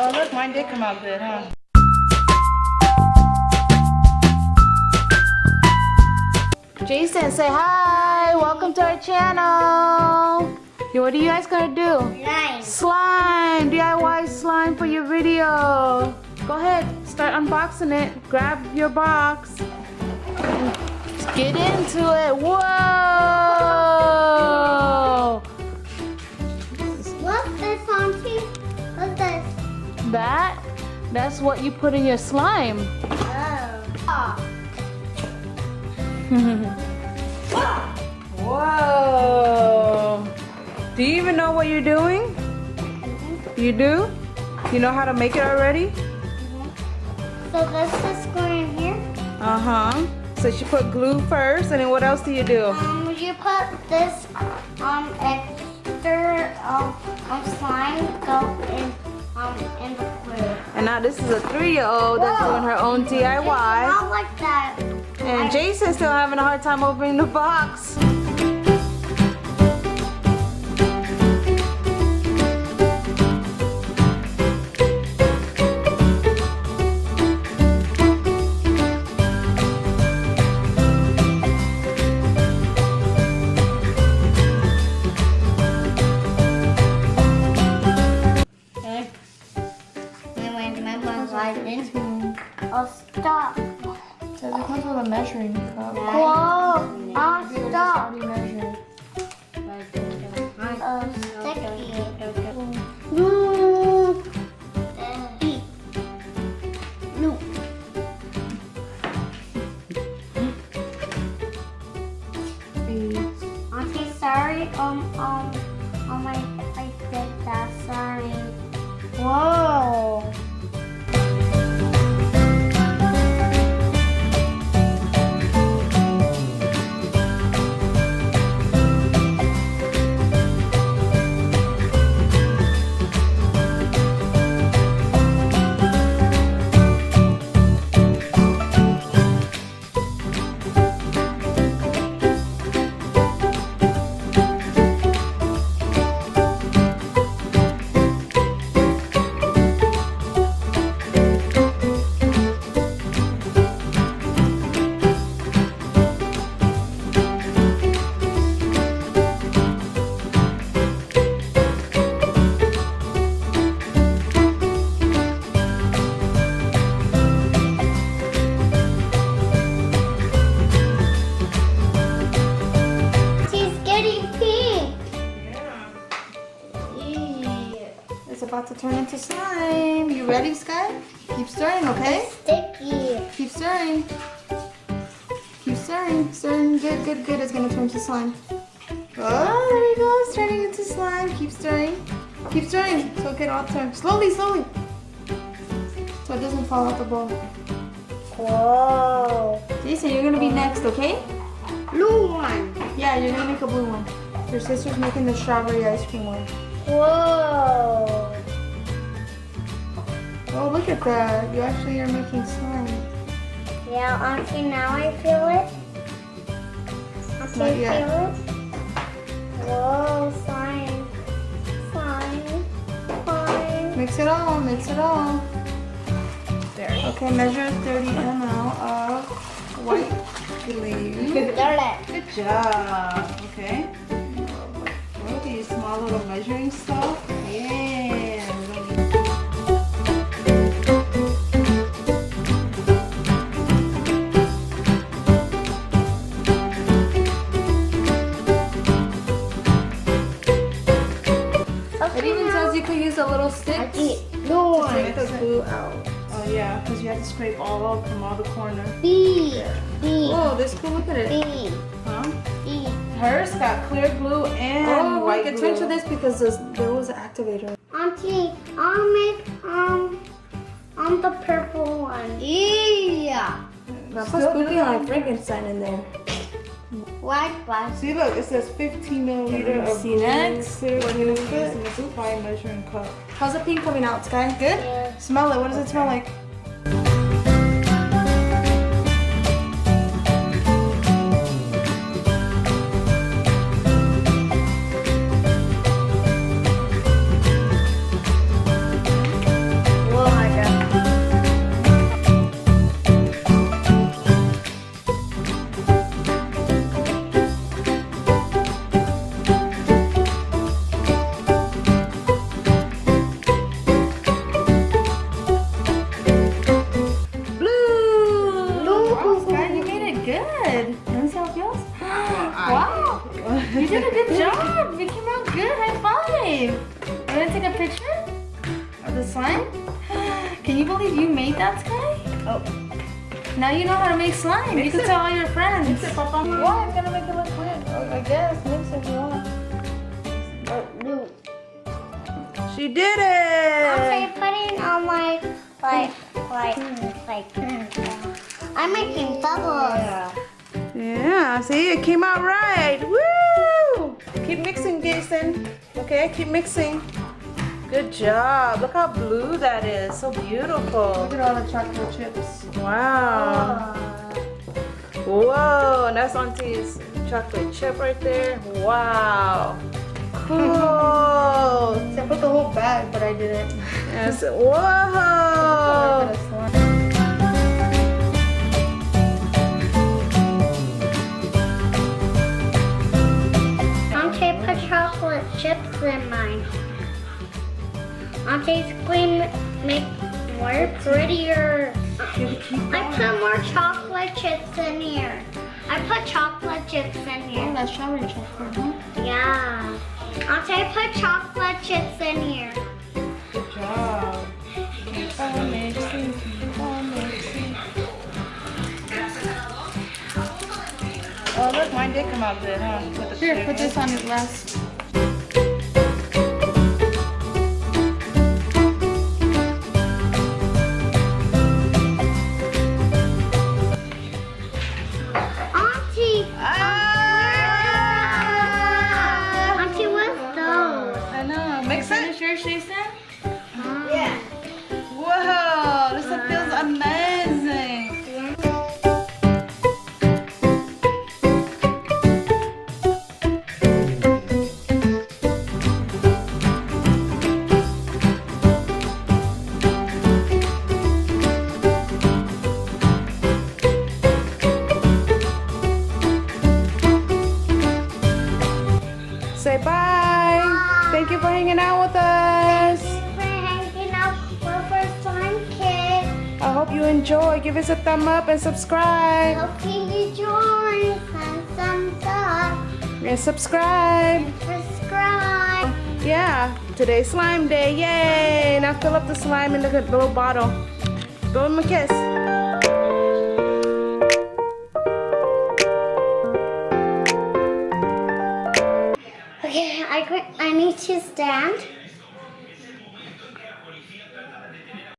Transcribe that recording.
Oh, look, mine did come out good, huh? Jason, say hi. Welcome to our channel. What are you guys gonna do? Slime. DIY slime for your video. Go ahead, start unboxing it. Grab your box. Let's get into it. Whoa! What's this, Auntie? What's this? That's what you put in your slime. Oh. Whoa! Do you even know what you're doing? You do? You know how to make it already? So this is going in here? Uh-huh. So you put glue first, and then what else do you do? You put this extra slime go in the glue. And now this is a 3-year-old that's doing her own DIY. It's not like that. And Jason's still having a hard time opening the box. Oh, stop. Says it comes with a measuring cup. Whoa. Oh, stop. Measured. Sticky. Auntie, sorry. I did that. Sorry. Whoa. About to turn into slime. You ready, Sky? Keep stirring, okay? It's sticky. Keep stirring. Keep stirring. Stirring. Good, good, good. It's gonna turn to slime. Oh, there we go. It's turning into slime. Keep stirring. Keep stirring. So it all turn. Slowly, slowly. So it doesn't fall out the bowl. Whoa. Jason, you're gonna be next, okay? Blue one. Yeah, you're gonna make a blue one. Your sister's making the strawberry ice cream one. Whoa. Oh, look at that. You actually are making slime. Yeah, Auntie, now I feel it. Auntie, Not yet. feel it? Whoa, slime. Slime. Slime. Mix it all, mix it all. There. Okay, measure 30 ml of white glue. Good job. Okay. Look at these small little measuring stuff. Yeah. It even says you could use a little stick to take the glue out. Oh yeah, because you have to scrape all up from all the corners. B. Oh, this cool. Look at it. B. Huh? B. Hers got clear glue and white glue. Attention to this because there was an activator. Auntie, I'll make the purple one. Yeah. That's spooky like Frankenstein in there. White one. See, look, it says 15 milliliter of See next? clear glue using a supply measuring cup. How's the pink coming out, Sky? Good? Yeah. Smell it. What does it smell like? babe. You wanna take a picture of the slime? Can you believe you made that, Sky? Oh. Now you know how to make slime. You can tell all your friends. Mix it, Papa. Why? It's gonna make it look weird. Oh, I guess. Mix it if you want. No. She did it! Okay, put it on like. I'm making bubbles. Yeah, see, it came out right. Woo! Keep mixing, Jason. Okay, keep mixing. Good job. Look how blue that is. So beautiful. Look at all the chocolate chips. Wow. Whoa, and that's Auntie's chocolate chip right there. Wow. Cool. I put the whole bag, but I didn't. Yes. Whoa. Auntie put chocolate chips in mine. Auntie's going to make more prettier. I put more chocolate chips in here. I put chocolate chips in here. Oh, that's strawberry chocolate, huh? Yeah. Auntie, I put chocolate chips in here. Good job. Keep on mixing, keep on mixing. Oh, look, mine did come out good, huh? Here, put this on the glass. Auntie! Ah! Auntie, what's those? I know. Mix it. Finish yours, Jason? Yeah. Whoa, this feels amazing. Say bye. Thank you for hanging out with us. We're hanging out with our slime kid. I hope you enjoy. Give us a thumb up and subscribe. Hope you join. Send thumbs up. And subscribe. Subscribe. Yeah, today's slime day. Yay! Now fill up the slime in the little bottle. Give him a kiss. Okay, I need to stand.